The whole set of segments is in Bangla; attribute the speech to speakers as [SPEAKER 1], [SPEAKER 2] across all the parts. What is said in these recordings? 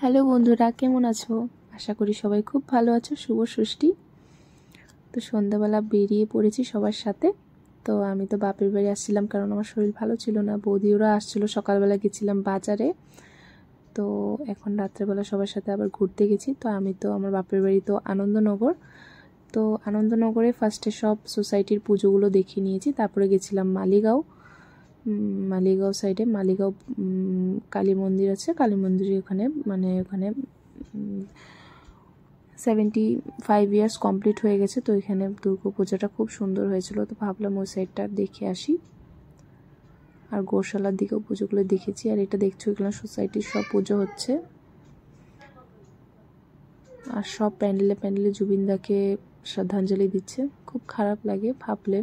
[SPEAKER 1] হ্যালো বন্ধুরা, কেমন আছো? আশা করি সবাই খুব ভালো আছো। শুভ ষষ্ঠী। তো সন্ধ্যাবেলা বেরিয়ে পড়েছি সবার সাথে। তো আমি তো বাপের বাড়ি আসছিলাম, কারণ আমার শরীর ভালো ছিল না। বৌদিওরা আসছিল, সকালবেলা গেছিলাম বাজারে। তো এখন রাত্রেবেলা সবার সাথে আবার ঘুরতে গেছি। তো আমি তো আমার বাপের বাড়ি তো আনন্দনগর। তো আনন্দনগরে ফার্স্টে সব সোসাইটির পুজোগুলো দেখিয়ে নিয়েছি। তারপরে গেছিলাম মালিগাঁও সাইডে। মালিগাঁও কালী মন্দির আছে, কালী মন্দিরে ওখানে ওখানে 75 ইয়ার্স কমপ্লিট হয়ে গেছে। তো এখানে দুর্গা পূজাটা খুব সুন্দর হয়েছিল। তো ভাবলাম ওই সাইডটা দেখে আসি। আর গোশালার দিকেও পুজোগুলো দেখেছি। আর এটা দেখছো, এগুলো সোসাইটির সব পুজো হচ্ছে। আর সব প্যান্ডেলে জুবিনদাকে শ্রদ্ধাঞ্জলি দিচ্ছে। খুব খারাপ লাগে ভাবলে।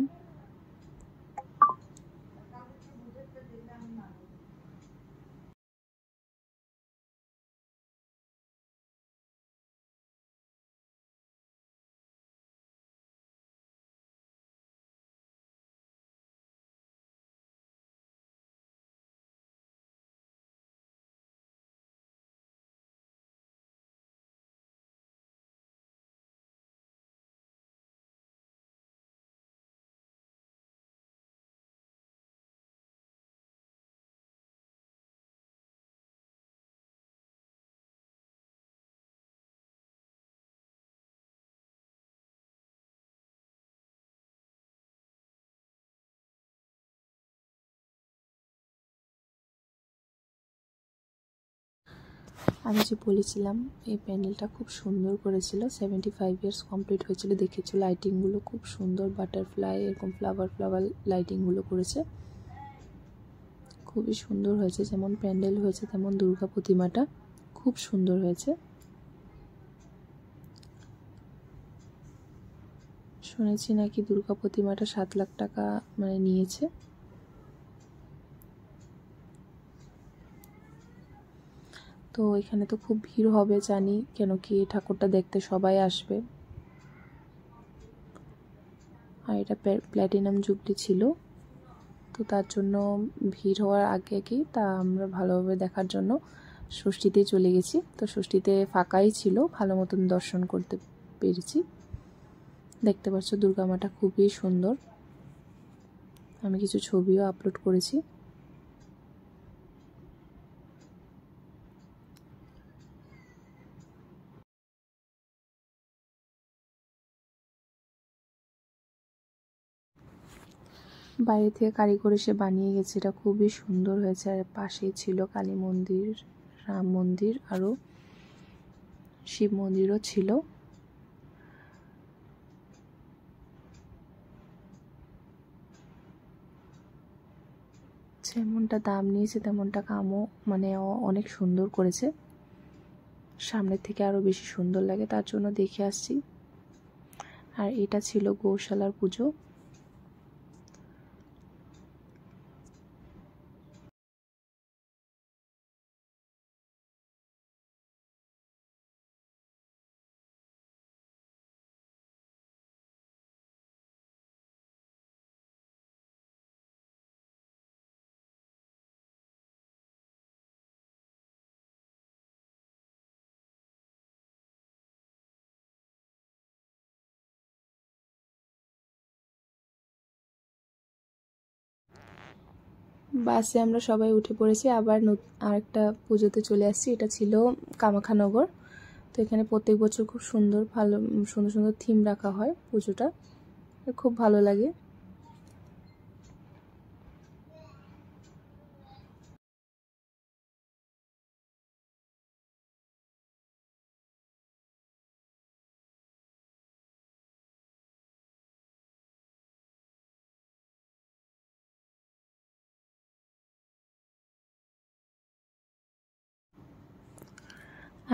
[SPEAKER 1] আমি যে বলেছিলাম এই প্যান্ডেলটা খুব সুন্দর করেছিল। 75 ইয়ার্স কমপ্লিট হয়েছিল। দেখেছো লাইটিংগুলো খুব সুন্দর, বাটারফ্লাই এরকম ফ্লাওয়ার লাইটিংগুলো করেছে। খুবই সুন্দর হয়েছে। যেমন প্যান্ডেল হয়েছে তেমন দুর্গা প্রতিমাটা খুব সুন্দর হয়েছে। শুনেছি নাকি দুর্গা প্রতিমাটা 7 লাখ টাকা নিয়েছে। তো এখানে তো খুব ভিড় হবে জানি, কেন কি ঠাকুরটা দেখতে সবাই আসবে। আর এটা প্ল্যাটিনাম জুবলি ছিল, তো তার জন্য ভিড় হওয়ার আগেই তা আমরা ভালোভাবে দেখার জন্য ষষ্ঠীতেই চলে গেছি। তো ষষ্ঠীতে ফাঁকাই ছিল, ভালো মতন দর্শন করতে পেরেছি। দেখতে পাচ্ছ দুর্গা মাটা খুবই সুন্দর। আমি কিছু ছবিও আপলোড করেছি। বাইরে থেকে কারিগর এসে বানিয়ে গেছে। এটা খুবই সুন্দর হয়েছে। আর পাশেই ছিল কালী মন্দির, রাম মন্দির, আরও শিব মন্দিরও ছিল। যেমনটা দাম নিয়েছে তেমনটা কামও অনেক সুন্দর করেছে। সামনের থেকে আরও বেশি সুন্দর লাগে, তার জন্য দেখে আসছি। আর এটা ছিল গৌশালার পুজো। বাসে আমরা সবাই উঠে পড়েছি। আবার আরেকটা পুজোতে চলে আসছি। এটা ছিল কামাখ্যানগর। তো এখানে প্রত্যেক বছর খুব সুন্দর সুন্দর থিম রাখা হয়। পুজোটা খুব ভালো লাগে।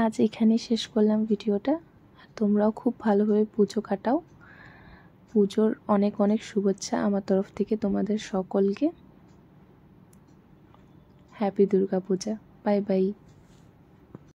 [SPEAKER 1] আজ এখানেই শেষ করলাম ভিডিওটা। আর তোমরাও খুব ভালোভাবে পুজো কাটাও। পুজোর অনেক অনেক শুভেচ্ছা আমার তরফ থেকে তোমাদের সকলকে। Happy Durga Puja. Bye by.